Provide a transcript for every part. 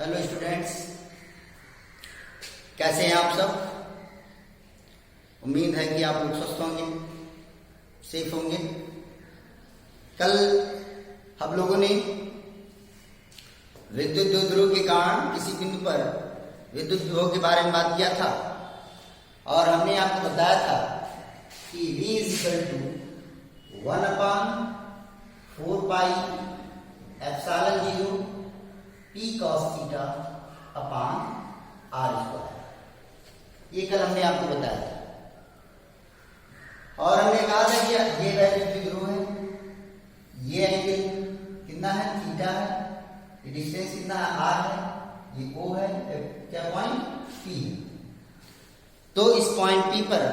Hello students, कैसे हैं आप सब। उम्मीद है कि आप लोग स्वस्थ होंगे, सेफ होंगे। कल हम लोगों ने विद्युत द्विध्रुव के कारण किसी बिंदु पर विद्युत विभव के बारे में बात किया था और हमने आपको बताया था कि V = 1/4 pi epsilon 0 P cos theta upon r²। ये कल हमने आपको बताया था और हमने कहा था कि ये वैल्यू द्विध्रुव है, ये एंगल कितना है, थीटा है, ये डिस्टेंस कितना है, r है, ये O है, क्या पॉइंट P है। तो इस पॉइंट P पर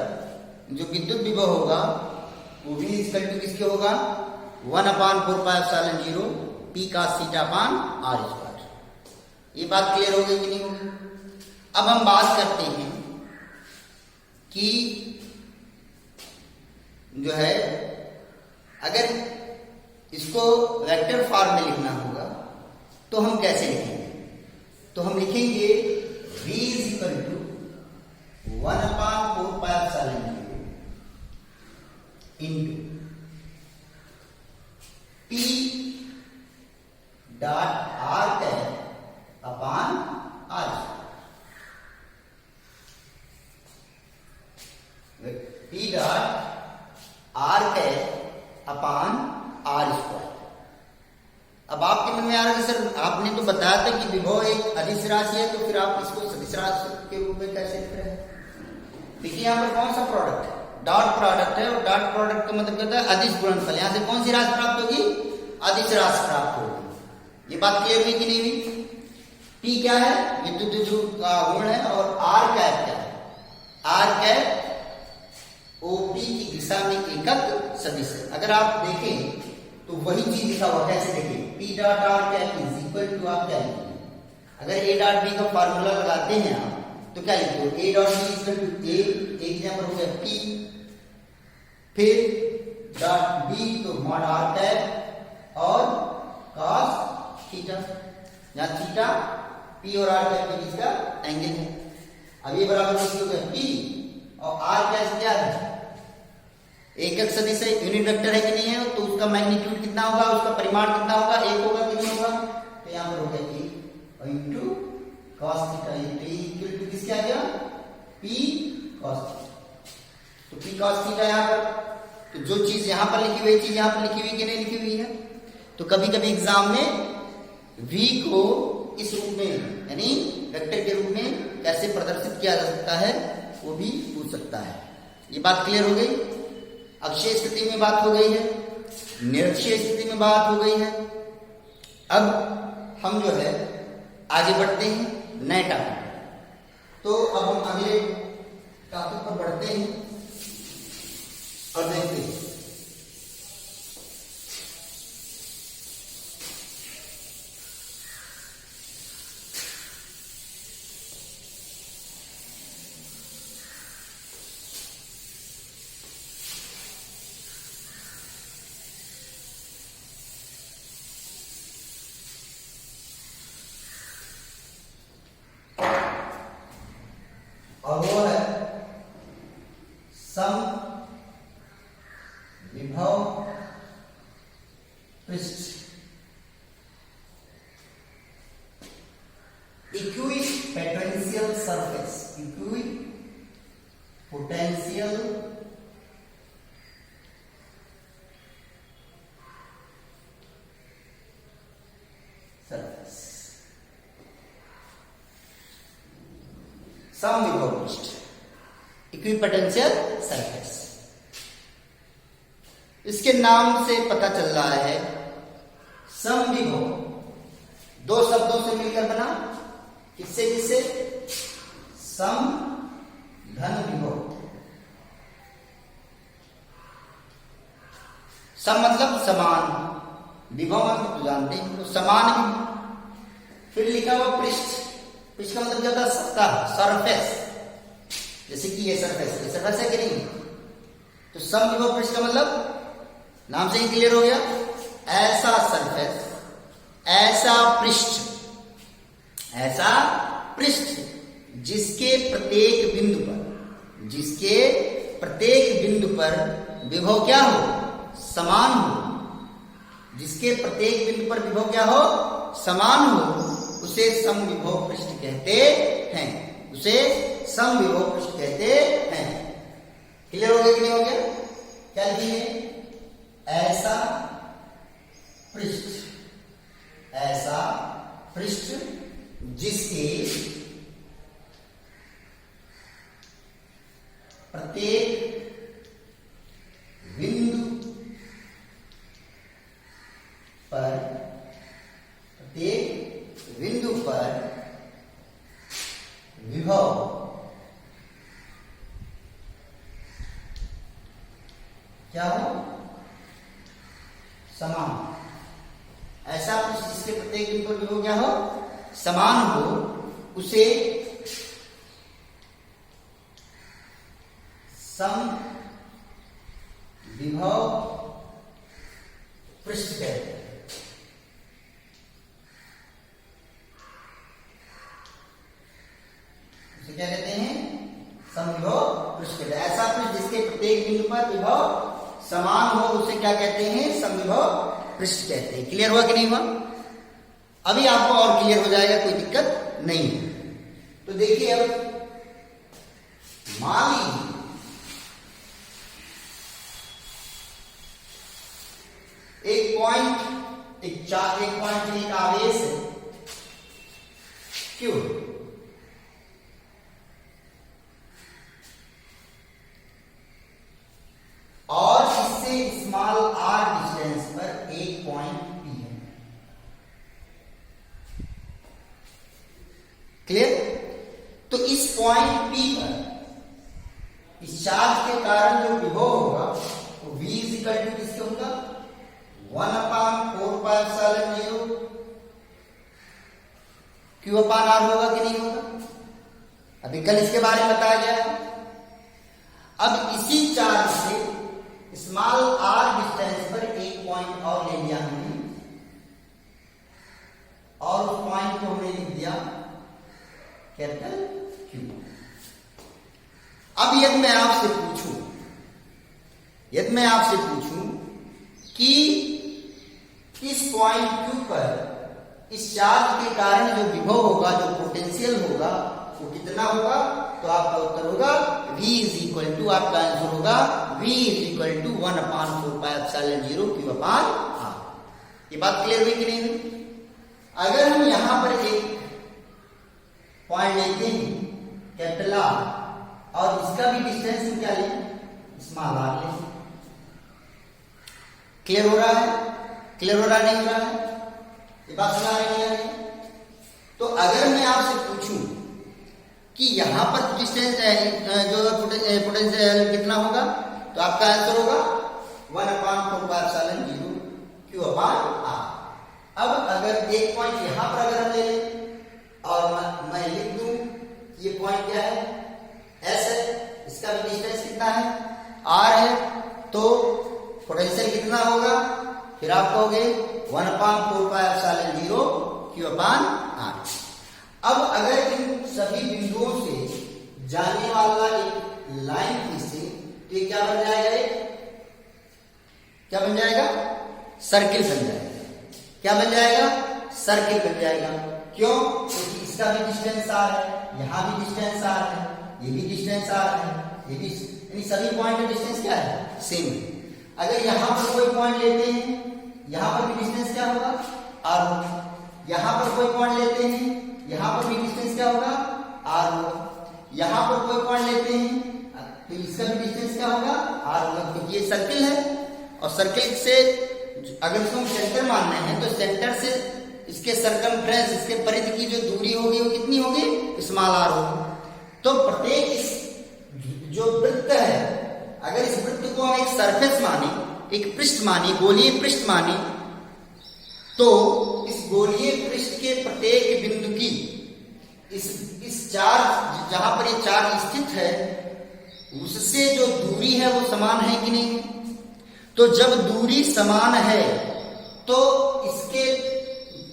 जो विद्युत विभव होगा वो V = किसके होगा, 1/4 pi epsilon 0 P cos theta upon r²। ये बात क्लियर हो गई कि नहीं होगी। अब हम बात करते हैं कि जो है अगर इसको वेक्टर फॉर्म में लिखना होगा तो हम कैसे लिखेंगे। तो हम लिखेंगे V = 1/4 pi epsilon 0 into P dot r upon r। P dot r upon r²। अब आपके मन में आ रहा है सर आपने तो बताया था कि विभव एक अदिश राशि है, तो फिर आप इसको सदिश राशि के रूप में कैसे लिख रहे हैं। देखिए यहाँ पर कौन सा प्रोडक्ट है, डॉट प्रोडक्ट है और डॉट प्रोडक्ट का मतलब कहता है अदिश गुणनफल। यहां से कौन सी राशि प्राप्त होगी, अदिश राशि प्राप्त होगी। ये बात क्लियर हुई कि नहीं हुई। P क्या है, विद्युत द्विध्रुव का गुण है और r क्या है, r OP की दिशा में एकक सदिश है। अगर आप देखें तो वही चीज लिखा हुआ, कैसे देखें, P डॉट r क्या इक्वल टू आप क्या लिखेंगे। अगर A डॉट B का फार्मूला लगाते हैं आप तो क्या लिखोगे, A dot B equal to A, एक यहाँ पर हो गया P, फिर डॉट B तो मॉड r और cos थीटा, जहां थीटा P और r के बीच का एंगल है। अब ये बराबर लिखोगे P और r क्या है, एकक सदिश है, यूनिट वेक्टर है कि नहीं है, तो उसका मैग्नीट्यूड कितना होगा, उसका परिमाण कितना होगा, एक होगा कि नहीं होगा। तो यहां पर हो गया A इंटू cos थीटा, ये इक्वल टू किसके आ गया, P cos थीटा। तो P cos थीटा यहां पर, तो जो चीज यहां पर लिखी हुई चीज यहां पर लिखी हुई कि नहीं लिखी हुई है। तो कभी कभी एग्जाम में V को इस रूप में यानी वेक्टर के रूप में कैसे प्रदर्शित किया जा सकता है वो भी पूछ सकता है। ये बात क्लियर हो गई। अक्षय स्थिति में बात हो गई है, निरक्षीय स्थिति में बात हो गई है। अब हम जो है आगे बढ़ते हैं नए टॉपिक। तो अब हम अगले टॉपिक पर बढ़ते हैं और देखते हैं और वो है सम विभव पृष्ठ, इक्विपोटेंशियल सरफेस, इक्विपोटेंशियल सरफेस, समविभव पृष्ठ, इक्विपोटेंशियल सरफेस। इसके नाम से पता चल रहा है समविभव दो शब्दों से मिलकर बना, किससे किससे, सम धन विभव। सम मतलब समान, विभव मतलब तो जानते हैं तो समान। फिर लिखा हुआ पृष्ठ, पृष्ठ का मतलब क्या था, सतह, सरफेस। जैसे कि ये सरफेस है कि नहीं। तो समविभव पृष्ठ का मतलब नाम से ही क्लियर हो गया, ऐसा सरफेस, ऐसा पृष्ठ ऐसा पृष्ठ जिसके प्रत्येक बिंदु पर विभव क्या हो, समान हो। जिसके प्रत्येक बिंदु पर विभव क्या हो, समान हो, उसे समविभव पृष्ठ कहते हैं। उसे समविभव पृष्ठ कहते हैं। क्लियर हो गया कि नहीं हो गया? क्या लिखेंगे? ऐसा पृष्ठ जिसके प्रत्येक बिंदु पर विभव क्या हो, समान। ऐसा पृष्ठ जिसके प्रत्येक बिंदु पर विभव क्या हो, समान हो, उसे समविभव पृष्ठ कहते हैं। उसे क्या कहते हैं? समविभव पृष्ठ कहते हैं। ऐसा पृष्ठ जिसके प्रत्येक बिंदु पर विभव समान हो, उसे क्या कहते हैं? समविभव पृष्ठ कहते हैं। क्लियर हुआ कि नहीं हुआ? अभी आपको और क्लियर हो जाएगा, कोई दिक्कत नहीं है। तो देखिए, अब मान लीजिए एक पॉइंट एक आवेश है क्यों, और इससे स्मॉल r डिस्टेंस पर एक पॉइंट P है। क्लियर? तो इस पॉइंट P पर इस चार्ज के कारण जो विभव होगा वो V इक्वल टू किसके होगा? 1/4πε0 Q/r होगा कि नहीं होगा? अभी कल इसके बारे में बताया गया। अब इसी चार्ज से स्मॉल r डिस्टेंस पर एक पॉइंट और ले लिया हमने, और उस पॉइंट को हमने लिख दिया कैपिटल Q। अब यदि मैं आपसे पूछूं कि इस पॉइंट Q पर इस चार्ज के कारण जो विभव होगा, जो पोटेंशियल होगा, वो कितना होगा? तो आपका उत्तर होगा V इज इक्वल टू, आपका आंसर होगा V is equal to 1/4πε0 Q/r। ये बात क्लियर हुई कि नहीं हुई? अगर हम यहां पर एक पॉइंट लेते हैं कैपिटल R, और इसका भी डिस्टेंस हम क्या लें? स्मॉल r लें। क्लियर हो रहा है? क्लियर हो रहा नहीं हो रहा है? ये बात समझ आ रही है? तो अगर मैं आपसे पूछूं कि यहां पर डिस्टेंस जो पोटेंशियल कितना होगा, तो आपका आंसर होगा 1/4πε0 Q/r। अब अगर एक पॉइंट यहां पर अगर हम ले लें और मैं लिख दूं ये पॉइंट क्या है? S है, इसका भी डिस्टेंस कितना है? R है, तो पोटेंशियल कितना होगा? फिर आप कहोगे 1/4πε0 Q/r। अब अगर इन सभी बिंदुओं से जाने वाला एक लाइन खींचे तो ये क्या बन जाएगा? क्या बन जाएगा? सर्किल बन जाएगा। क्या बन जाएगा? सर्किल बन जाएगा। क्यों? क्योंकि इसका भी डिस्टेंस r है, यहां भी डिस्टेंस r है, ये भी डिस्टेंस r है, ये भी, यानी सभी पॉइंट का डिस्टेंस क्या है? सेम है। अगर यहां पर कोई पॉइंट लेते हैं, यहां पर भी डिस्टेंस क्या होगा? r होगा। यहां पर कोई पॉइंट लेते हैं, यहां पर भी डिस्टेंस क्या होगा? r होगा। यहां पर कोई पॉइंट लेते हैं तो इसका भी डिस्टेंस क्या होगा? r होगा, क्योंकि ये सर्किल है। और सर्किल से अगर इसको सेंटर मानना है तो सेंटर से इसके सरकमफ्रेंस, इसके परिधि की जो दूरी होगी वो कितनी होगी? स्मॉल r होगी। तो प्रत्येक इस जो वृत्त है, अगर इस वृत्त को हम एक सरफेस माने, एक पृष्ठ माने, गोलीय पृष्ठ माने, तो इस गोलीय पृष्ठ के प्रत्येक बिंदु की इस चार्ज, जहां पर ये चार्ज स्थित है, उससे जो दूरी है वो समान है कि नहीं? तो जब दूरी समान है तो इसके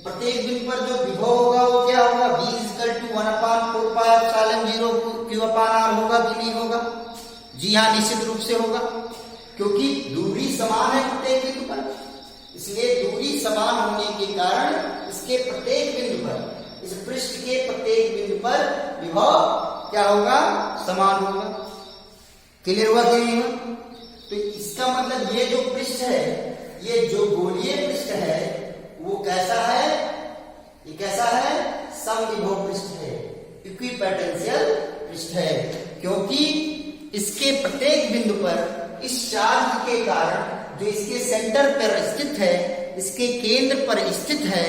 प्रत्येक बिंदु पर जो विभव होगा वो क्या होगा? V यहां निश्चित रूप से होगा, क्योंकि दूरी समान है प्रत्येक बिंदु पर। इसलिए दूरी समान होने के कारण इसके प्रत्येक बिंदु पर, इस पृष्ठ के प्रत्येक बिंदु पर विभव क्या होगा? समान होगा। क्लियर हुआ कि नहीं हुआ? तो इसका मतलब ये जो पृष्ठ है, ये जो गोलीय पृष्ठ है, वो कैसा है? ये कैसा है? समविभव पृष्ठ है, इक्विपोटेंशियल पृष्ठ है, क्योंकि इसके प्रत्येक बिंदु पर इस चार्ज के कारण, जो इसके सेंटर पर स्थित है, इसके केंद्र पर स्थित है,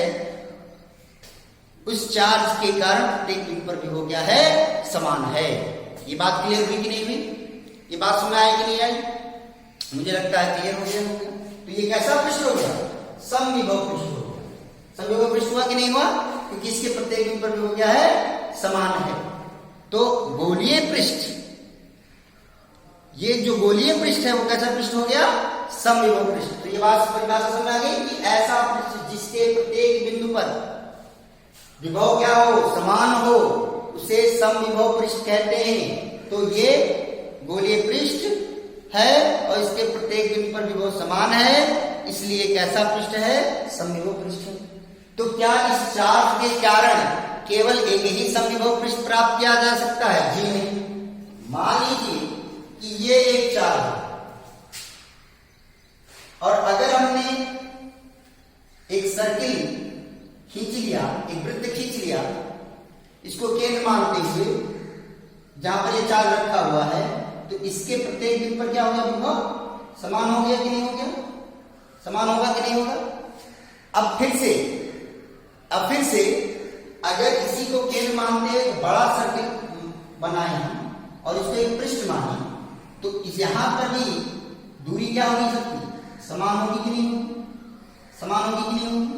उस चार्ज के कारण प्रत्येक बिंदु पर विभव क्या है? समान है। ये बात क्लियर हुई कि नहीं हुई? ये बात समझ आई कि नहीं आई? मुझे लगता है क्लियर हो गया होगा। तो ये कैसा पृष्ठ हो गया? समविभव पृष्ठ हो गया। समविभव पृष्ठ हुआ कि नहीं हुआ? क्योंकि इसके प्रत्येक बिंदु पर विभव क्या है? समान है। तो गोलीय पृष्ठ, ये जो गोलीय पृष्ठ है वो कैसा पृष्ठ हो गया? समविभव पृष्ठ। तो ये बात परिभाषा समझ आ गई कि ऐसा पृष्ठ जिसके प्रत्येक बिंदु पर विभव क्या हो? समान हो, उसे समविभव पृष्ठ कहते हैं। तो ये गोलीय पृष्ठ है और इसके प्रत्येक बिंदु पर विभव समान है, इसलिए कैसा पृष्ठ है? समविभव पृष्ठ है। तो क्या इस चार्ज के कारण केवल एक ही समविभव पृष्ठ प्राप्त किया जा सकता है? जी नहीं। मान लीजिए कि ये एक चार्ज है और अगर हमने एक सर्किल खींच लिया, एक वृत्त खींच लिया, इसको केंद्र मानते हुए, जहां पर ये चार्ज रखा हुआ है, तो इसके प्रत्येक बिंदु पर क्या होगा? विभव समान हो गया कि नहीं हो गया? समान होगा कि नहीं होगा? अब फिर से अगर इसी को केंद्र मानते हुए बड़ा सर्किल बनाए हम और इसको एक पृष्ठ माने, तो यहां पर भी दूरी क्या होगी? सबकी समान होगी कि नहीं होगी? समान होगी कि नहीं होगी?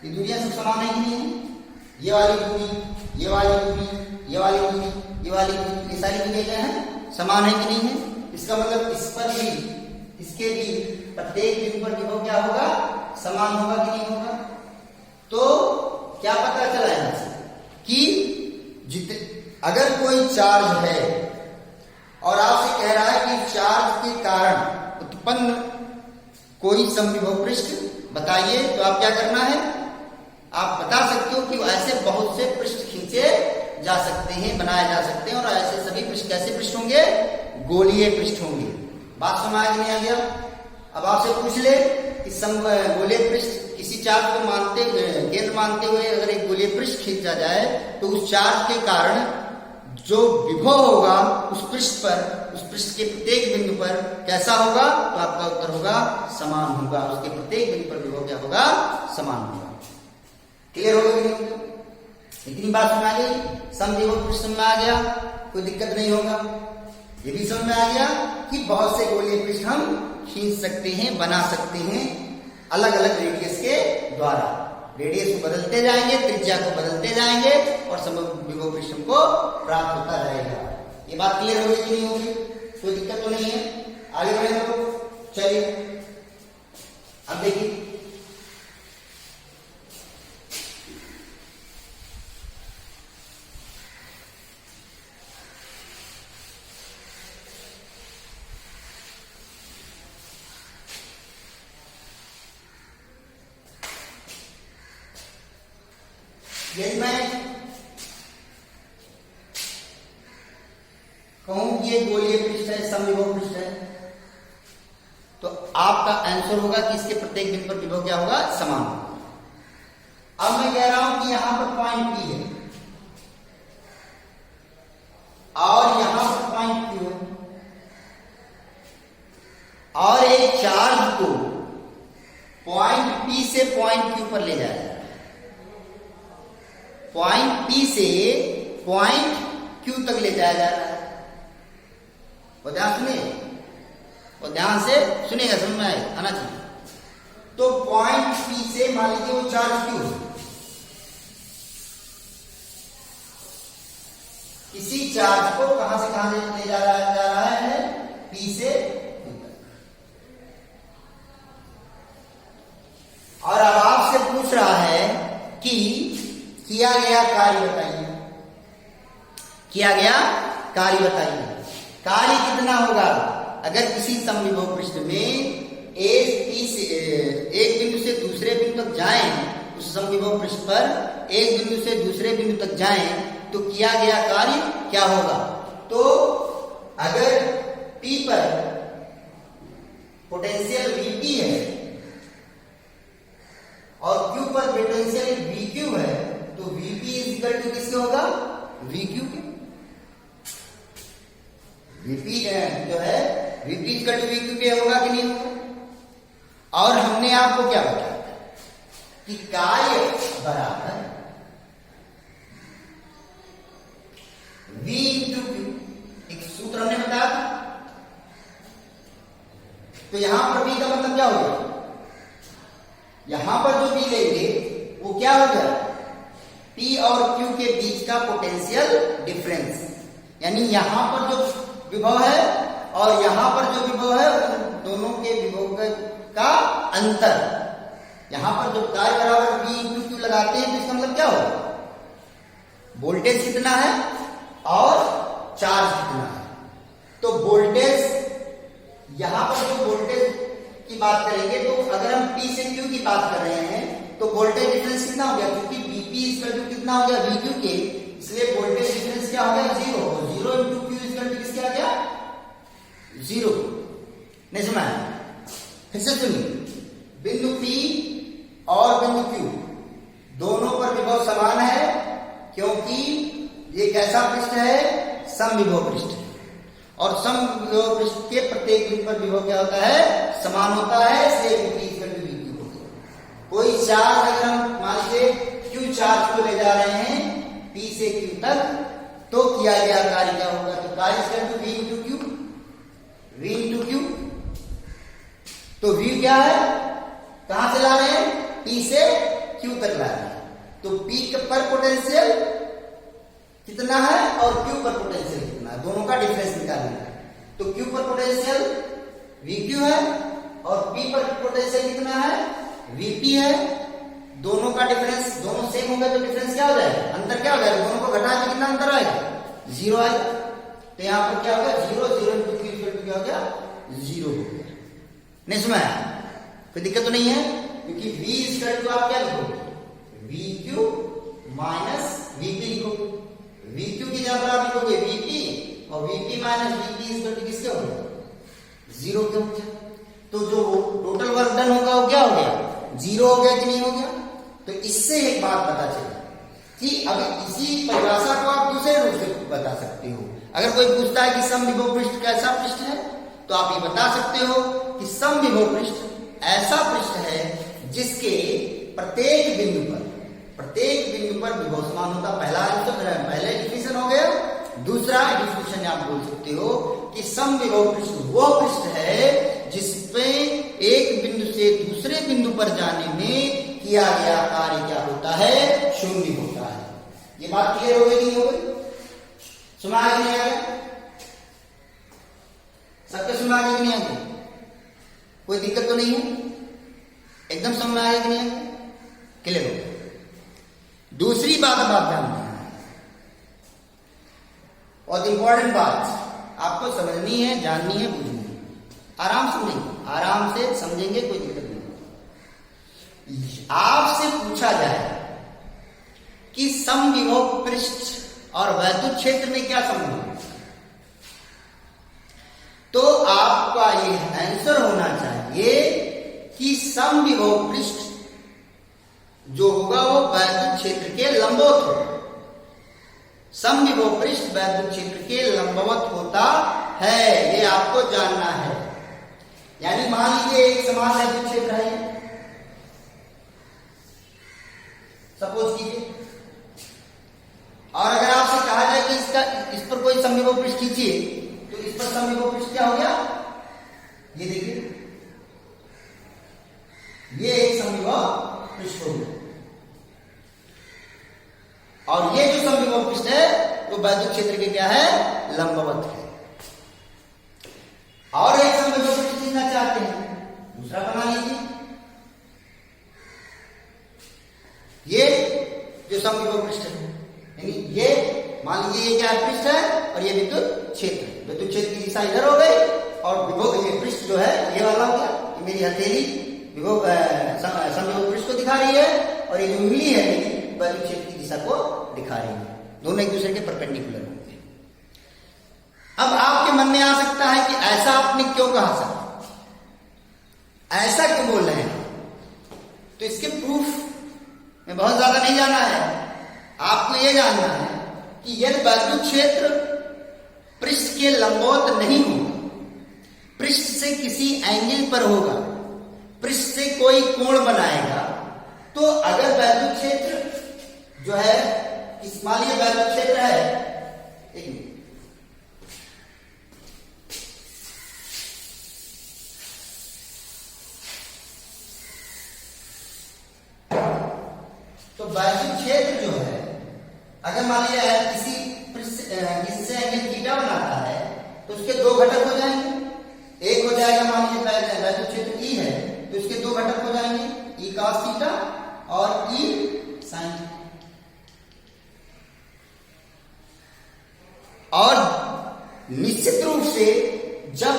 ये दूरियां सब समान है कि नहीं है? ये वाली दूरी, ये वाली दूरी, ये वाली दूरी, ये वाली दूरी, ये सारी दूरियां क्या है? समान है कि नहीं है? इसका मतलब इस पर भी, इसके भी प्रत्येक बिंदु पर विभव क्या होगा? समान होगा कि नहीं होगा? तो क्या पता चला है कि अगर कोई चार्ज है और आपसे कह रहा है कि चार्ज के कारण उत्पन्न कोई समविभव पृष्ठ बताइए, तो आप क्या करना है? आप बता सकते हो कि ऐसे बहुत से पृष्ठ खींचे जा सकते हैं, बनाए जा सकते हैं, और ऐसे सभी पृष्ठ कैसे पृष्ठ होंगे? गोलीय पृष्ठ होंगे। बात समझ में नहीं आ गया? अब आपसे पूछ ले कि गोलीय पृष्ठ किसी चार्ज को मानते केंद्र मानते हुए अगर एक गोलीय पृष्ठ खींचा जाए, तो उस चार्ज के कारण जो विभव होगा उस पृष्ठ पर, उस पृष्ठ के प्रत्येक बिंदु पर कैसा होगा? तो आपका उत्तर होगा समान होगा। उसके प्रत्येक बिंदु पर विभव क्या होगा? समान होगा। क्लियर हो गया? इतनी बात समझ आ गई? समविभव पृष्ठ में आ गया, कोई दिक्कत नहीं होगा। ये भी समझ में आ गया कि बहुत से गोलीय पृष्ठ हम खींच सकते हैं, बना सकते हैं अलग अलग रेडियस के द्वारा। रेडियस को बदलते जाएंगे, त्रिज्या को बदलते जाएंगे और समविभव पृष्ठ को प्राप्त होता रहेगा। ये बात क्लियर होगी कि नहीं होगी? कोई दिक्कत तो नहीं है? आगे बढ़े तो चलिए अब देखिए, यदि मैं कहूं कि ये गोलीय पृष्ठ है, समविभव पृष्ठ है, तो आपका आंसर होगा कि इसके प्रत्येक बिंदु पर विभव क्या होगा? समान। अब मैं कह रहा हूं कि यहां पर पॉइंट P है और यहां पर पॉइंट Q है, और एक चार्ज को पॉइंट P से पॉइंट Q पर ले जाया जाए। पॉइंट P से पॉइंट Q तक ले जाया जा रहा है। और ध्यान सुनिए, और ध्यान से सुनिएगा, समझ में आना चाहिए। तो पॉइंट P से मान लीजिए वो चार्ज Q, इसी चार्ज को कहां से कहां ले जा रहा है? P से Q तक। और अब आपसे पूछ रहा है कि किया गया कार्य बताइए। किया गया कार्य बताइए। कार्य कितना होगा अगर किसी समविभव पृष्ठ में एक बिंदु से दूसरे बिंदु तक जाएं, उस समविभव पृष्ठ पर एक बिंदु से दूसरे बिंदु तक जाएं तो किया गया कार्य क्या होगा। तो अगर P पर पोटेंशियल Vp है और Q पर पोटेंशियल Vq है तो Vp इक्वल टू किसके होगा, Vq के। Vp जो है Vp इक्वल टू Vq के होगा कि नहीं होगा। और हमने आपको क्या बताया कि कार्य बराबर V इंटू Q, एक सूत्र हमने बताया था। तो यहां पर V का मतलब क्या हो गया, यहां पर जो V लेंगे वो क्या हो गया, P और Q के बीच का पोटेंशियल डिफरेंस, यानी यहां पर जो विभव है और यहां पर जो विभव है उन दोनों के विभव का अंतर। यहां पर जो कार्य बराबर V इंटू Q लगाते हैं तो इसका मतलब क्या होगा, वोल्टेज कितना है और चार्ज कितना है। तो वोल्टेज, यहां पर जो वोल्टेज की बात करेंगे तो अगर हम P से Q की बात कर रहे हैं तो वोल्टेज डिफरेंस कितना हो गया, क्योंकि Vp इक्वल टू कितना हो गया, Vq के, इसलिए वोल्टेज डिफरेंस क्या हो गया, 0। 0 इंटू Q इक्वल टू किसके आ गया, 0। नहीं सुना है, फिर से सुनिए, बिंदु P और बिंदु Q दोनों पर विभव समान है, क्योंकि ये कैसा पृष्ठ है, समविभव पृष्ठ। और समविभव पृष्ठ के प्रत्येक बिंदु पर विभव क्या होता है, समान होता है, इसलिए Vp इक्वल टू Vq होगा। कोई चार्ज अगर हम मान लीजिए Q चार्ज को ले जा रहे हैं P से Q तक, तो किया गया कार्य क्या होगा, तो कार्य equal to V into Q, V into Q। तो V क्या है, कहां से ला रहे हैं, P से Q तक ला रहे हैं, तो P पर पोटेंशियल कितना है और Q पर पोटेंशियल कितना है, दोनों का डिफरेंस निकालना है। तो Q पर पोटेंशियल Vq है और P पर पोटेंशियल कितना है, Vp है, दोनों का डिफरेंस, दोनों सेम हो गए तो डिफरेंस क्या हो जाएगा, अंतर क्या हो जाएगा, दोनों को घटा के कितना अंतर आएगा, 0 आएगा। तो यहां पर क्या होगा, 0 0 इंटू Q इक्वल टू क्या हो गया, 0 हो गया। नहीं सुना है, कोई दिक्कत तो नहीं है, क्योंकि V इक्वल टू आप क्या लिखोगे, Vq माइनस Vp लिखोगे, Vq की जगह पर आप लिखोगे Vp और Vp minus Vp equal to किसके हो गया, 0 के हो गया। तो जो टोटल वर्क डन होगा वो क्या हो गया, 0 हो गया कि नहीं हो गया। तो इससे एक बात पता चली कि अब इसी परिभाषा को आप दूसरे रूप से बता सकते हो। अगर कोई पूछता है कि समविभव पृष्ठ कैसा पृष्ठ है, तो आप ये बता सकते हो कि समविभव पृष्ठ ऐसा पृष्ठ है जिसके प्रत्येक बिंदु पर विभव समान होता। पहले डिफिनेशन हो गया। दूसरा डिफिनेशन आप बोल सकते हो कि समविभव पृष्ठ वो पृष्ठ है जिसपे एक बिंदु से दूसरे बिंदु पर जाने में किया गया कार्य क्या होता है, शून्य होता है। ये बात क्लियर हो गई नहीं हो गई, सुना है कि नहीं आया, सबके सुना है कि नहीं आया, कोई दिक्कत तो नहीं है, एकदम समझ में आया कि नहीं आया, क्लियर हो गया। दूसरी बात अब आप ध्यान देना, और इंपॉर्टेंट बात आपको समझनी है, जाननी है, बुझनी है। आराम से समझेंगे, आराम से समझेंगे, कोई दिक्कत नहीं। आपसे पूछा जाए कि समविभव पृष्ठ और वैद्युत क्षेत्र में क्या संबंध है, तो आपका ये आंसर होना चाहिए कि समविभव पृष्ठ जो होगा वो वैद्युत क्षेत्र के लंबवत होगा। समविभव पृष्ठ वैद्युत क्षेत्र के लंबवत होता है, ये आपको जानना है। यानी मान लीजिए एक समान वैद्युत क्षेत्र है, सपोज कीजिए, और अगर आपसे कहा जाए कि इस पर कोई समविभव पृष्ठ खींचिए, तो इस पर समविभव पृष्ठ क्या हो गया, ये देखिए, ये एक समविभव पृष्ठ हो गया। और ये जो समविभव पृष्ठ है वो वैद्युत क्षेत्र के क्या है, लंबवत है। और एक समविभव पृष्ठ खींचना चाहते हैं, दूसरा बना लीजिए। ये जो समविभव पृष्ठ है, यानी ये मान लीजिए ये क्या है, पृष्ठ है और ये विद्युत क्षेत्र है। विद्युत क्षेत्र की दिशा इधर हो गई और विभव ये पृष्ठ जो है ये वाला हो गया। ये मेरी हथेली विभव समविभव पृष्ठ को दिखा रही है और ये जो उंगली है मेरी विद्युत क्षेत्र की दिशा को दिखा रही है। दोनों एक दूसरे के परपेंडिकुलर होंगे। अब आपके मन में आ सकता है कि ऐसा आपने क्यों कहा सर, ऐसा क्यों बोल रहे हैं? तो इसके प्रूफ में बहुत ज्यादा नहीं जाना है, आपको यह जानना है कि यदि विद्युत क्षेत्र पृष्ठ के लंबवत नहीं होगा, पृष्ठ से किसी एंगल पर होगा, पृष्ठ से कोई कोण बनाएगा, तो अगर विद्युत क्षेत्र जो है, इस मान लीजिए विद्युत क्षेत्र है, एक मिनट, तो विद्युत क्षेत्र जो है अगर मान लिया किसी इससे एंगल थीटा बनाता है तो उसके दो घटक हो जाएंगे। एक हो जाएगा मान लीजिए विद्युत क्षेत्र ई है तो उसके दो घटक हो जाएंगे, ई cos थीटा और ई sin। और निश्चित रूप से जब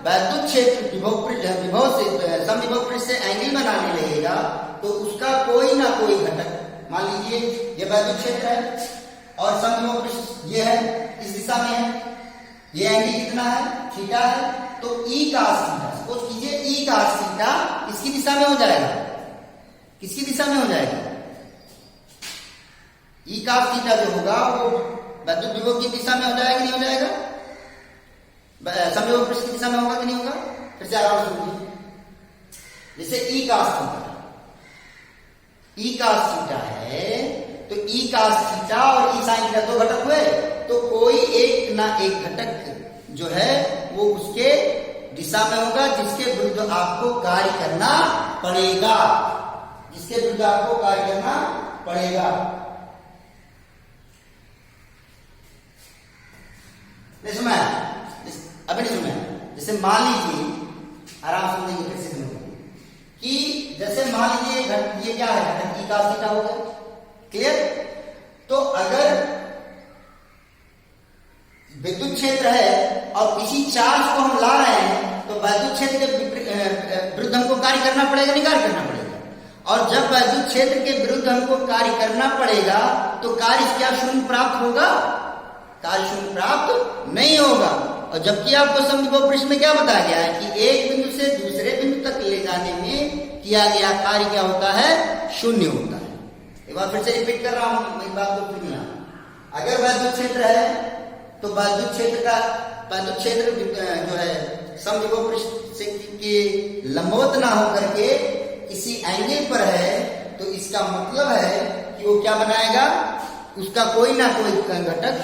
विद्युत क्षेत्र विभव से समविभव पृष्ठ से एंगल बनाने लगेगा तो उसका कोई ना कोई घटक, मान लीजिए ये विद्युत क्षेत्र है और समविभव पृष्ठ ये है, इस दिशा में है, ये एंगल कितना है, थीटा है, तो ई cos थीटा, सपोज कीजिए ई cos थीटा किसकी दिशा में हो जाएगा, किसकी दिशा में हो जाएगा, ई cos थीटा जो होगा वो विद्युत विभव की दिशा में हो जाएगा कि नहीं हो जाएगा, समविभव पृष्ठ की दिशा में होगा कि नहीं होगा। फिर से आराम से सुनिए, जैसे ई cos थीटा, ई cos थीटा है तो ई cos थीटा और ई sin थीटा दो घटक हुए, तो कोई एक ना एक घटक जो है वो उसके दिशा में होगा जिसके विरुद्ध आपको कार्य करना पड़ेगा, जिसके विरुद्ध आपको कार्य करना पड़ेगा। नहीं सुना, अभी नहीं सुना। जैसे मान लीजिए, आराम से सुनिए, फिर से सुनिए कि जैसे मान लीजिए ये क्या है, घटक ई cos थीटा हो गया, क्लियर। तो अगर विद्युत क्षेत्र है और किसी चार्ज को हम ला रहे हैं तो विद्युत क्षेत्र के विरुद्ध हमको कार्य करना पड़ेगा, नहीं कार्य करना पड़ेगा। और जब विद्युत क्षेत्र के विरुद्ध हमको कार्य करना पड़ेगा तो कार्य क्या शून्य प्राप्त होगा, कार्य शून्य प्राप्त नहीं होगा। और जबकि आपको समविभव पृष्ठ में क्या बताया गया है कि एक बिंदु से दूसरे बिंदु तक ले जाने में किया गया कार्य क्या होता है, शून्य होता है। एक बार फिर से रिपीट कर रहा हूं, एक बात को सुनिए। अगर विद्युत क्षेत्र है तो विद्युत क्षेत्र जो है समविभव पृष्ठ से के लंबवत ना होकर के किसी एंगल पर है, तो इसका मतलब है कि वो क्या बनाएगा, उसका कोई ना कोई घटक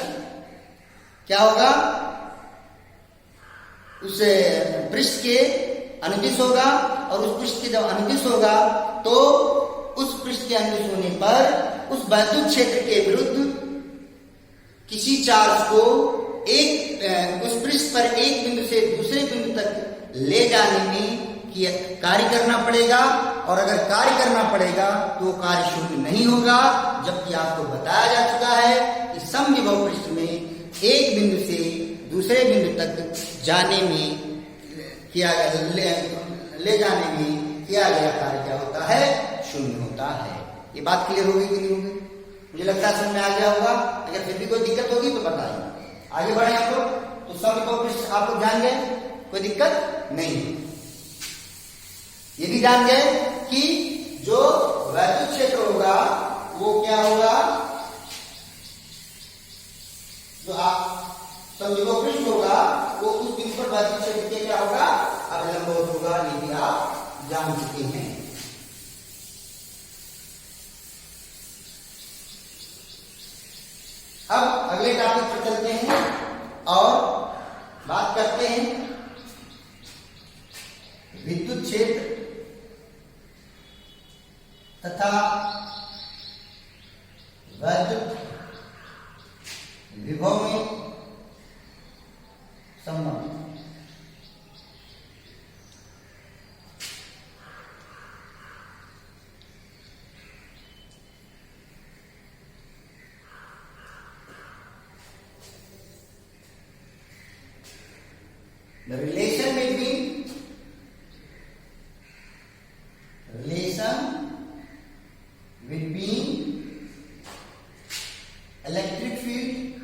क्या होगा, उस पृष्ठ के अनुदिश होगा, और उस पृष्ठ के जब अनुदिश होगा तो उस पृष्ठ के अनुदिश होने पर उस विद्युत क्षेत्र के विरुद्ध किसी चार्ज को उस पृष्ठ पर एक बिंदु से दूसरे बिंदु तक ले जाने में कार्य करना पड़ेगा। और अगर कार्य करना पड़ेगा तो कार्य शून्य नहीं होगा, जबकि आपको बताया जा चुका है कि समविभव पृष्ठ में एक बिंदु से दूसरे बिंदु तक जाने में ले जाने में किया गया कार्य क्या होता है, शून्य होता है। ये बात क्लियर होगी कि नहीं होगी? मुझे लगता है समझ में आ गया होगा। अगर फिर भी कोई दिक्कत होगी तो बताइए। आगे बढ़े आप लोग, तो समविभव पृष्ठ आप लोग जान गए, कोई दिक्कत नहीं। ये भी जान गए कि जो विद्युत क्षेत्र होगा वो क्या होगा, जो समविभव पृष्ठ होगा वो उस बिंदु पर विद्युत क्षेत्र के क्या होगा, अवलंबन होगा। ये भी आप जान चुके हैं। अब अगले टॉपिक पर चलते हैं और बात करते हैं विद्युत क्षेत्र तथा विद्युत विभव में संबंध। The relation between electric field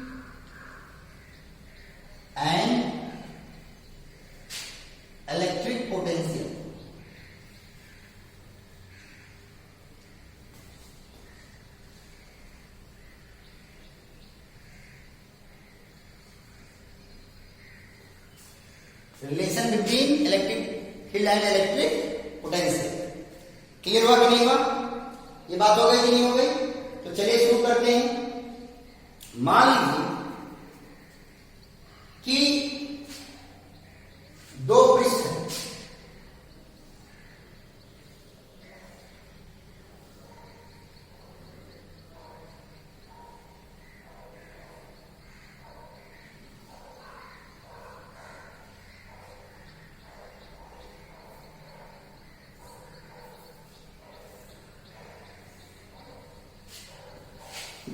and electric potential. Relation between electric field and electric potential. Clear हुआ कि नहीं हुआ? ये बात हो गई कि नहीं हो गई? तो चलिए शुरू करते हैं। मान लीजिए कि दो पृष्ठ हैं,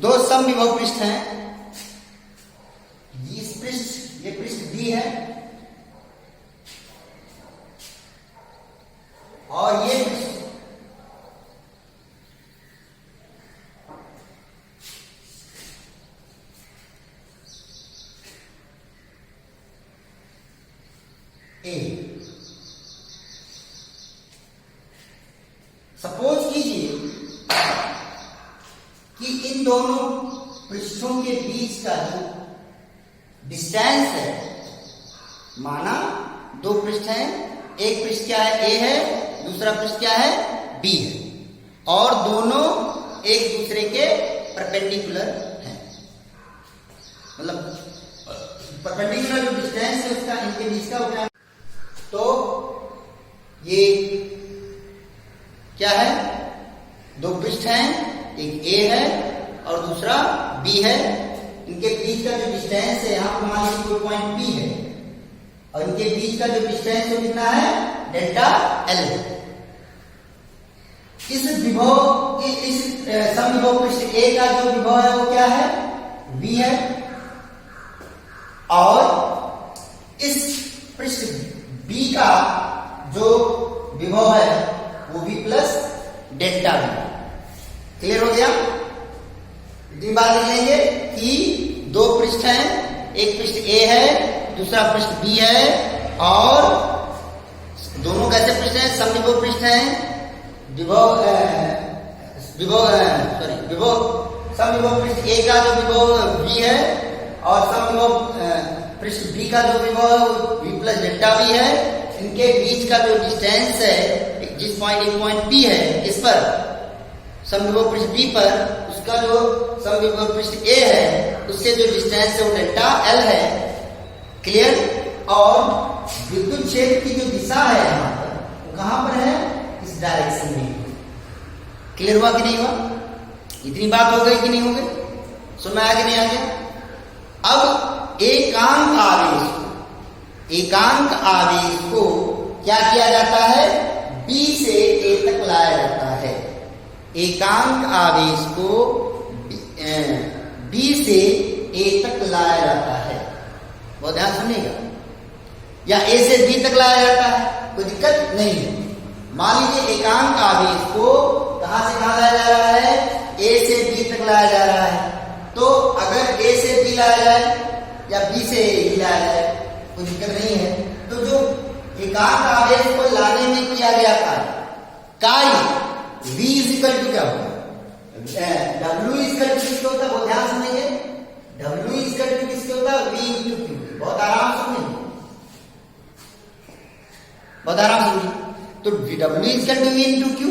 दो समविभव पृष्ठ हैं। ये पृष्ठ B है और ये पृष्ठ A। सपोज कीजिए कि इन दोनों पृष्ठों के बीच का जो डिस्टेंस है, माना दो पृष्ठ हैं, एक पृष्ठ क्या है? A है, दूसरा पृष्ठ क्या है? B है, और दोनों एक दूसरे के परपेंडिकुलर हैं। मतलब परपेंडिकुलर जो डिस्टेंस है उसका इनके बीच का क्या? तो ये क्या है? दो पृष्ठ हैं, एक A है और दूसरा B है। इनके बीच का जो डिस्टेंस है, यहां पर मान लीजिए कोई पॉइंट P है और इनके बीच का जो डिस्टेंस है कितना है? डेल्टा L है। इस समविभव पृष्ठ A का जो विभव है वो क्या है? V है, और इस पृष्ठ B का जो विभव है वो V plus delta V। Clear हो गया? इतनी बात लिख लेंगे कि दो पृष्ठ हैं, एक पृष्ठ A है, दूसरा पृष्ठ B है, और दोनों कैसे पृष्ठ हैं? समविभव पृष्ठ हैं। समविभव पृष्ठ A का जो विभव V है और समविभव पृष्ठ B का जो विभव है वो V प्लस डेल्टा V है। इनके बीच का जो डिस्टेंस है, जिस पॉइंट एक पॉइंट P है, इस पर समविभव पृष्ठ B पर, उसका जो समविभव पृष्ठ A है उससे जो डिस्टेंस है वो डेल्टा L है। क्लियर? और विद्युत क्षेत्र की जो दिशा है यहाँ पर वो कहां पर है? इस डायरेक्शन में। क्लियर हुआ कि नहीं हुआ? इतनी बात हो गई कि नहीं हो गई? समझ में आया कि नहीं आ गया? अब एकांक आवेश को क्या किया जाता है? B से A तक लाया जाता है। एकांक आवेश को B से A तक लाया जाता है। बहुत ध्यान सुनिएगा। या A से B तक लाया जाता है, कोई दिक्कत नहीं है। मान लीजिए एकांक आवेश को कहां से कहां लाया जा रहा है? A से B तक लाया जा रहा है। तो अगर A से B लाया जाए या B से A लाया जाए, कोई दिक्कत नहीं है। तो जो एकांक आवेश को लाने में किया गया कार्य V इक्वल टू क्या होगा? W इक्वल टू किसके होता है? बहुत ध्यान सुनेंगे। W इक्वल टू किसके होता है? V into Q। बहुत आराम सुनेंगे, बहुत आराम सुनिए। तो W equal to V into Q।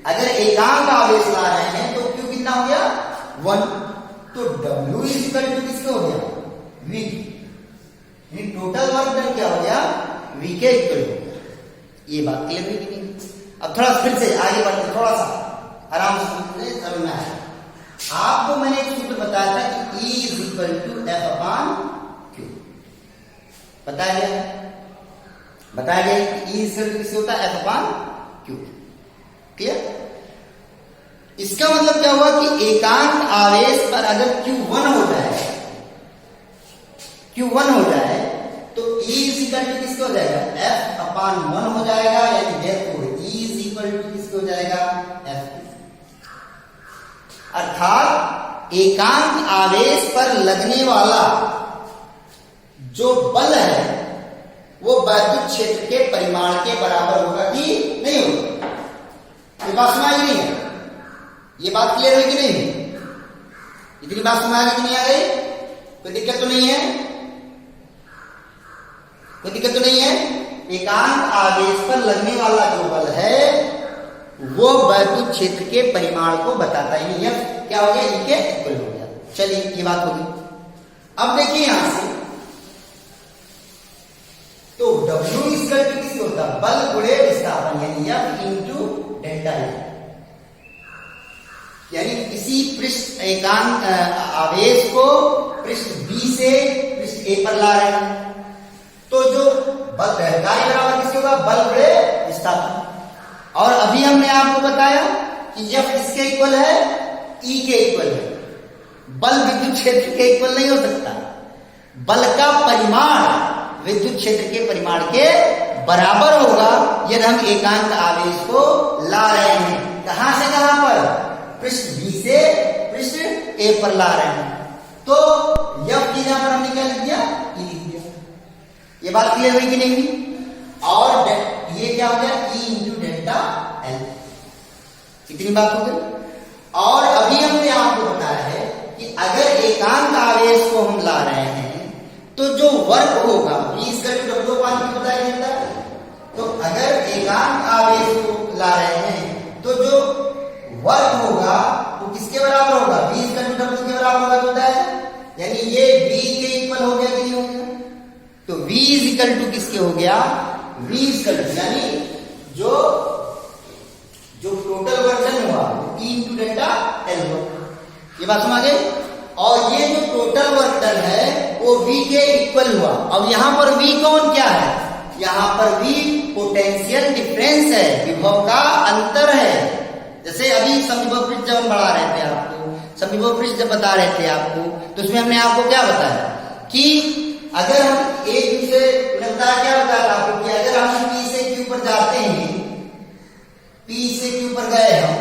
अगर एकांक आवेश ला रहे हैं तो Q कितना हो गया? 1। तो W इक्वल टू किसके हो गया? V। टोटल वर्क डन क्या हो गया? V के इक्वल हो गया। ये बात क्लियर हुई कि नहीं? अब थोड़ा फिर से आगे बढ़ते, थोड़ा सा आराम से समझना है। आपको मैंने एक सूत्र बताया था कि E is equal to F upon Q। बताया गया कि E इज इक्वल टू किससे होता है? F upon Q। क्लियर? इसका मतलब क्या हुआ कि एकांक आवेश पर अगर Q1 हो जाए तो E इज इक्वल टू किसको हो जाएगा, F अपॉन 1 हो जाएगा, यानी therefore E is equal to किसको हो जाएगा, F। अर्थात एकांक आवेश पर लगने वाला जो बल है वो वैद्युत क्षेत्र के परिमाण के बराबर होगा कि नहीं होगा। ये बात समझ आई नहीं है, ये बात क्लियर हुई कि नहीं, इतनी बात समझ आ गई कि नहीं आ गई, कोई दिक्कत तो नहीं है, कोई दिक्कत तो नहीं है। एकांक आवेश पर लगने वाला जो बल है वो वैद्युत क्षेत्र के परिमाण को बताता ही नहीं है, क्या हो गया, E के इक्वल हो गया। चलिए ये बात होगी। अब देखिए यहां से तो W इक्वल टू किसी होता है, बल गुणे विस्थापन, यानी F इंटू डेल्टा E। यानी किसी पृष्ठ एकांक आवेश को पृष्ठ B से पृष्ठ A पर ला रहे हैं, तो जो बल कार्य बराबर किसके होगा, बल गुणे विस्थापन। और अभी हमने आपको बताया कि F किसके इक्वल है, E के इक्वल है। बल विद्युत क्षेत्र के इक्वल नहीं हो सकता, बल का परिमाण विद्युत क्षेत्र के परिमाण के बराबर होगा यदि हम एकांक आवेश को ला रहे हैं। कहां से कहां पर, पृष्ठ B से पृष्ठ A पर ला रहे हैं, तो F की जगह पर हमने क्या लिख दिया, E लिख दिया। ये बात क्लियर हुई कि नहीं हुई। और ये क्या हो गया, E इंटू डेल्टा L, इतनी बात हो गई। और अभी हमने आपको बताया है कि अगर एकांक आवेश को हम ला रहे हैं तो जो वर्क होगा V equal to W upon Q बताया जाता है। तो अगर एकांक आवेश को ला रहे हैं तो जो वर्क होगा वो किसके बराबर होगा, V इक्वल टू W के बराबर होगा, होता है। यानी ये V के इक्वल हो गया कि नहीं हो गया, तो V इक्वल टू किसके हो गया, V इक्वल टू यानी जो टोटल वर्क हुआ वो E इंटू डेल्टा L हुआ। ये बात समझ गए। और ये जो टोटल वर्क डन है वो V के इक्वल हुआ। अब यहां पर V कौन क्या है, यहां पर V पोटेंशियल डिफरेंस है, विभव का अंतर है। जैसे अभी समविभव पृष्ठ जब हम बढ़ा रहे थे आपको, समविभव पृष्ठ जब बता रहे थे आपको, तो उसमें हमने आपको क्या बताया कि अगर हम एक दूसरे बताया, क्या बताया आपको कि अगर हम P से Q पर जाते हैं, P से Q पर गए हम,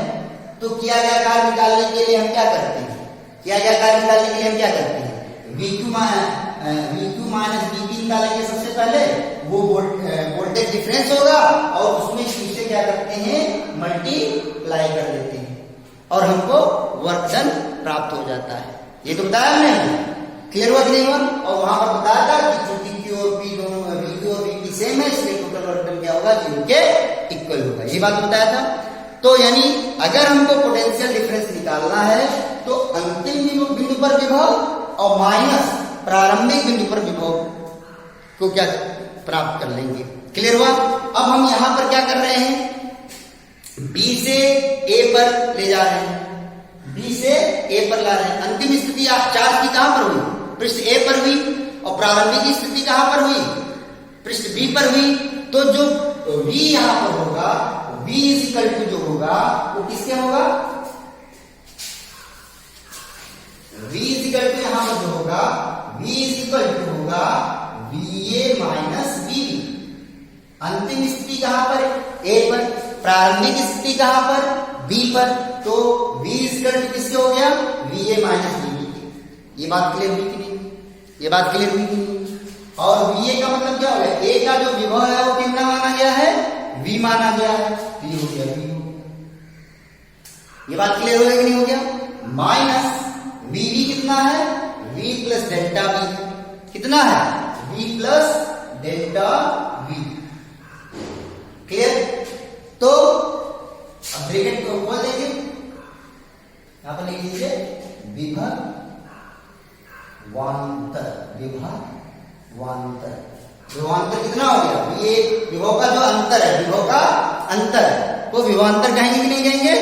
तो किया गया कार्य निकालने के लिए हम क्या करते हैं, किया गया कार्य निकालने के लिए हम क्या करते हैं, VQ माइनस VP निकालेंगे। सबसे पहले वो वोल्टेज डिफरेंस होगा और उसमें Q से क्या करते हैं, मल्टीप्लाई कर देते हैं और हमको वर्क डन प्राप्त हो जाता है। ये तो बताया हमने, क्लियर हुआ कि नहीं हुआ। और वहां पर बताया था कि चूंकि Q और P दोनों, VQ और VP सेम है, इसलिए टोटल वर्क डन क्या होगा, 0 के इक्वल होगा। ये बात बताया था। तो यानी अगर हमको पोटेंशियल डिफरेंस निकालना है तो अंतिम बिंदु पर विभव और माइनस प्रारंभिक बिंदु पर विभव को क्या प्राप्त कर लेंगे। क्लियर हुआ। अब हम यहां पर क्या कर रहे हैं, B से A पर ले जा रहे हैं, B से A पर ला रहे हैं। अंतिम स्थिति चार्ज की कहां पर हुई, पृष्ठ A पर हुई, और प्रारंभिक स्थिति कहां पर हुई, पृष्ठ B पर हुई। तो जो V यहां पर होगा, V इक्वल टू जो होगा वो किसके होगा, V इक्वल टू यहां पर जो होगा, V इक्वल टू होगा VA माइनस VB। अंतिम स्थिति कहां पर, A पर, प्रारंभिक स्थिति कहां पर, B पर। तो V इक्वल टू किसके हो गया, VA माइनस VB। ये बात क्लियर हुई कि नहीं, ये बात क्लियर हुई कि नहीं। और VA का मतलब क्या हो गया, A का जो विभव है वो कितना माना गया है, V माना गया है, तो ये हो गया V हो गया। ये बात क्लियर हो गया कि नहीं हो गया। माइनस VB कितना है, V प्लस डेल्टा V, कितना है, V plus delta V। Clear. तो अब ब्रैकेट को खोल देंगे, यहां पर लिख लीजिए विभव वांतर, विभवांतर। विभवांतर कितना हो गया, ये विभव का जो अंतर है, विभव का अंतर, वो विभवांतर कहेंगे कि नहीं कहेंगे,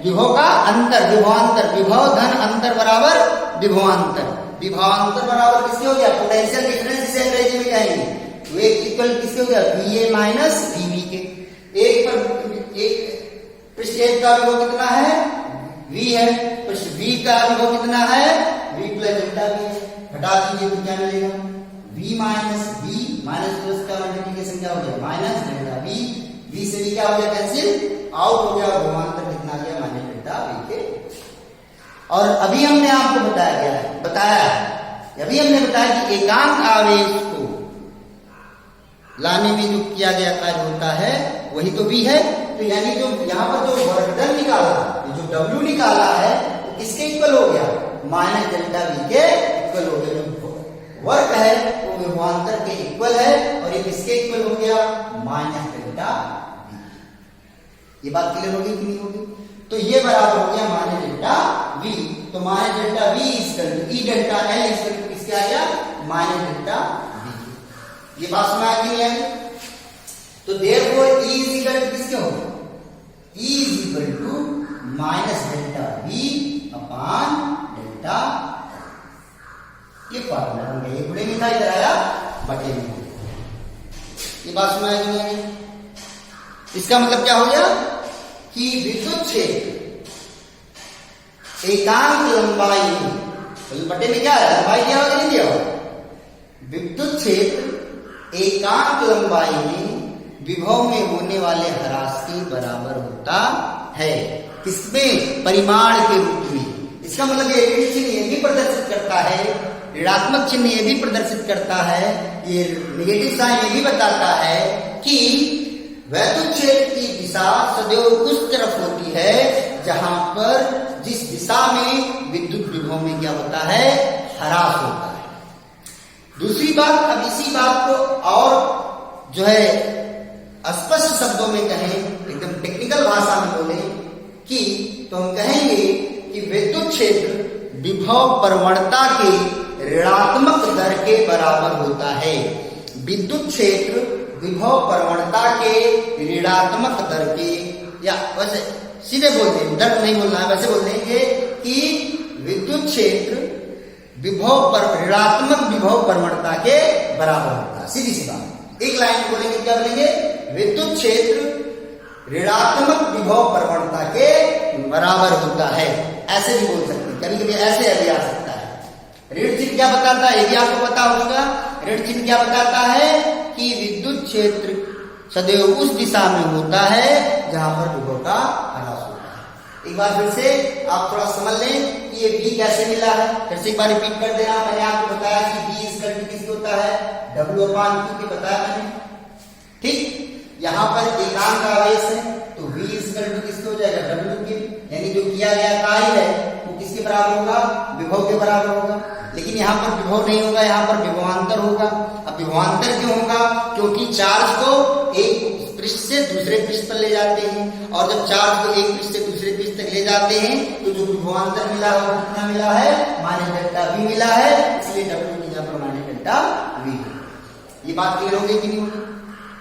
विभव का अंतर, विभवांतर, विभव धन अंतर बराबर विभवांतर। विभवांतर बराबर किसके हो गया, पोटेंशियल डिफरेंस जिसे अंग्रेजी में कहेंगे। तो एक इक्वल किसके हो गया, VA माइनस VB के। एक पर एक पृष्ठ एक का विभव कितना है, V है, पृष्ठ B का विभव कितना है, V प्लस डेल्टा V है। घटा दीजिए तो क्या मिलेगा, V minus V minus plus का मल्टीप्लीकेशन क्या हो गया माइनस डेल्टा बी, बी से भी क्या हो गया कैंसिल आउट हो गया, विभवांतर कितना आ गया माइनस डेल्टा बी के। और अभी हमने आपको बताया अभी हमने बताया कि एकांक आवेश को लाने में जो किया गया कार्य होता है वही तो बी है। तो यानी जो यहाँ पर जो वर्क डन निकाला, जो डब्ल्यू निकाला है वो किसके इक्वल हो गया माइनस डेल्टा बी के इक्वल हो गया। जो वर्क है वो विभवांतर के इक्वल है और ये किसके इक्वल हो गया माइनस डेल्टा बी। ये बात क्लियर होगी कि नहीं होगी? तो ये बराबर हो गया माइनस डेल्टा वी। तो minus delta V E delta L किसके आ गया माइनस डेल्टा वी। ये बात समझ आ गई है? तो therefore E is equal to किसके होगा E is equal to minus delta V upon delta. ये फॉर्मूला बन गया, ये गुणे में था इधर आया बटे में। ये बात समझ आ गई है? इसका मतलब क्या हो गया कि विद्युत क्षेत्र एकांक लंबाई बटे में क्या है लंबाई दिया होगा नहीं दिया होगा। विद्युत क्षेत्र एकांक लंबाई में विभव में होने वाले ह्रास के बराबर होता है। किसमें परिमाण के रूप में। इसका मतलब ये ऋण चिन्ह ये भी प्रदर्शित करता है, ऋणात्मक चिन्ह ये भी प्रदर्शित करता है, ये नेगेटिव साइन ये भी बताता है कि वैद्युत क्षेत्र की दिशा सदैव उस तरफ होती है जहां पर जिस दिशा में विद्युत विभव में क्या होता है ह्रास होता है। दूसरी बात, अब इसी बात को और जो है स्पष्ट शब्दों में कहें, एकदम टेक्निकल भाषा में बोले कि तो हम कहेंगे कि विद्युत क्षेत्र विभव प्रवणता के ऋणात्मक दर के बराबर होता है। विद्युत क्षेत्र विभव प्रवणता के ऋणात्मक दर के, या वैसे सीधे बोलते हैं, दर नहीं बोलना है, वैसे बोल देंगे कि विद्युत क्षेत्र विभव पर ऋणात्मक विभव प्रवणता के बराबर होता है। सीधी सी बात, एक लाइन बोलेंगे क्या बोलेंगे विद्युत क्षेत्र ऋणात्मक विभव प्रवणता के बराबर होता है। ऐसे भी बोल सकते हैं, कभी कभी ऐसे भी आ सकता है। ऋण चिन्ह क्या बताता है, यदि आपको पता होगा, ऋण चिन्ह क्या बताता है कि विद्युत क्षेत्र सदैव उस दिशा में होता है जहां पर विभव का ह्रास होता है। एक बार फिर से आप थोड़ा समझ लें कि ये बी कैसे मिला है। फिर से एक बार रिपीट कर देना, मैंने आपको बताया कि बी इक्वल टू किसके होता है डब्ल्यू अपॉन क्यू के बताया मैंने, ठीक। यहाँ पर एकांक आवेश है तो v इक्वल टू किसके हो जाएगा डब्ल्यू के, यानी जो किया गया कार्य है वो किसके बराबर होगा विभव के बराबर होगा। लेकिन यहाँ पर विभव नहीं होगा, यहाँ पर विभवांतर होगा। अब विभवांतर क्यों होगा, क्योंकि चार्ज को एक पृष्ठ से दूसरे पृष्ठ पर ले जाते हैं, और जब चार्ज को एक पृष्ठ से दूसरे पृष्ठ तक ले जाते हैं तो जो विभवांतर मिला है वो कितना मिला है माइनस डेल्टा वी मिला है, इसलिए डब्ल्यू की जगह पर माइनस डेल्टा वी। ये बात क्लियर हो गई कि नहीं होगी?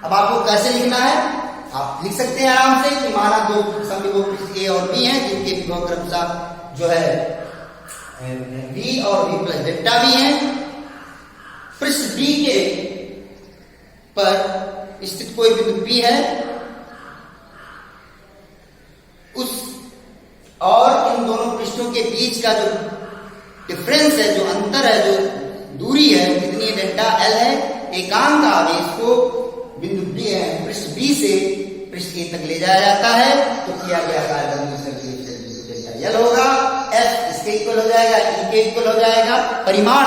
अब आपको कैसे लिखना है, आप लिख सकते हैं आराम से कि माना दो समविभव पृष्ठ ए और बी हैं जिनके विभव क्रमशः जो है v और v प्लस डेल्टा v है। पृष्ठ b के पर स्थित कोई बिंदु p है, उस और इन दोनों पृष्ठों के बीच का जो डिफरेंस है, जो अंतर है, जो दूरी है, कितनी है डेल्टा एल है। एकांक आवेश को बिंदु बी है पृष्ठ बी से पृष्ठ ए तक ले जाया जाता है तो किया गया कार्य डेल्टा एल होगा। एफ इसके इक्वल हो जाएगा, ई के इक्वल हो जाएगा परिमाण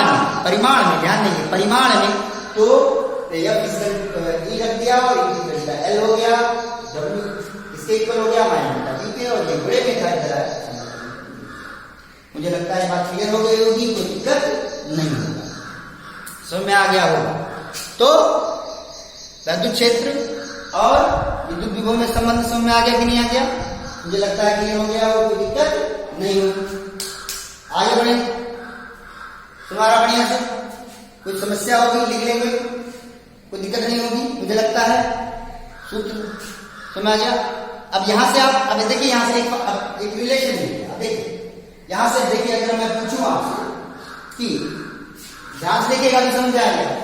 में ध्यान देंगे परिमाण में, तो एफ इसका ई रख दिया और ई डेल्टा एल हो गया, डब्ल्यू इसके इक्वल हो गया माइनस डेल्टा बी के, और ये बड़े में था इधर। मुझे लगता है बात क्लियर हो गई होगी, कोई दिक्कत नहीं होगा, समझ में आ गया होगा। तो वैद्युत क्षेत्र और विद्युत विभव में संबंध समझ में आ गया कि नहीं आ गया? मुझे लगता है क्लियर हो गया हो, कोई दिक्कत नहीं होगी। आगे बढ़े, तुम्हारा बढ़िया से कोई समस्या होगी लिख लेंगे, कोई दिक्कत नहीं होगी मुझे लगता है। सूत्र समझ आ गया। अब यहां से आप अब देखिए, यहां से एक रिलेशन है। अब देखिए यहां से देखिए, अगर मैं पूछूं आपसे कि ध्यान से देखिएगा तो समझ आएगा।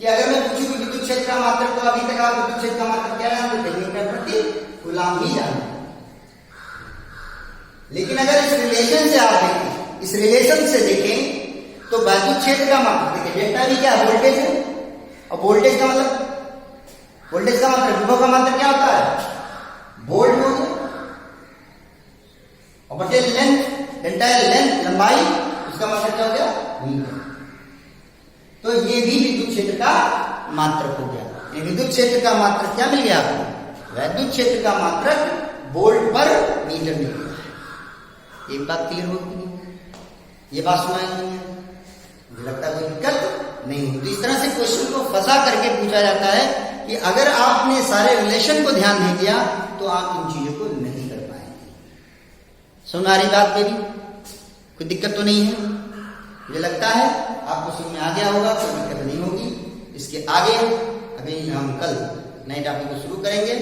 कि अगर मैं पूछूं कि विद्युत क्षेत्र का मात्रक, तो अभी तक आप विद्युत क्षेत्र का मात्रक क्या जानते थे, मीटर प्रति कूलाम ही जानते हैं। लेकिन अगर इस रिलेशन से आप देखें, इस रिलेशन से देखें तो वैद्युत क्षेत्र का मात्रक देखिए, डेल्टा भी क्या है, वोल्टेज है, और वोल्टेज का मतलब विभव का मात्रक क्या होता है, वोल्ट हो गया, और बटे लेंथ, डेल्टा है लेंथ लंबाई, उसका मात्रक क्या हो गया, मीटर। तो ये भी विद्युत क्षेत्र का मात्रक हो गया। विद्युत क्षेत्र का मात्रक क्या मिल गया आपको, वैद्युत क्षेत्र का मात्रक वोल्ट पर मीटर मिल गया। एक बात क्लियर होगी, ये बात सुनाई नहीं है, मुझे लगता है कोई दिक्कत नहीं होती। इस तरह से क्वेश्चन को फंसा करके पूछा जाता है कि अगर आपने सारे रिलेशन को ध्यान दे दिया तो आप इन चीजों को नहीं कर पाएंगे। सुन आ रही बात मेरी, कोई दिक्कत तो नहीं है? मुझे लगता है आपको समझ में आ गया होगा, कोई दिक्कत नहीं होगी। इसके आगे अभी हम कल नए टॉपिक को शुरू करेंगे।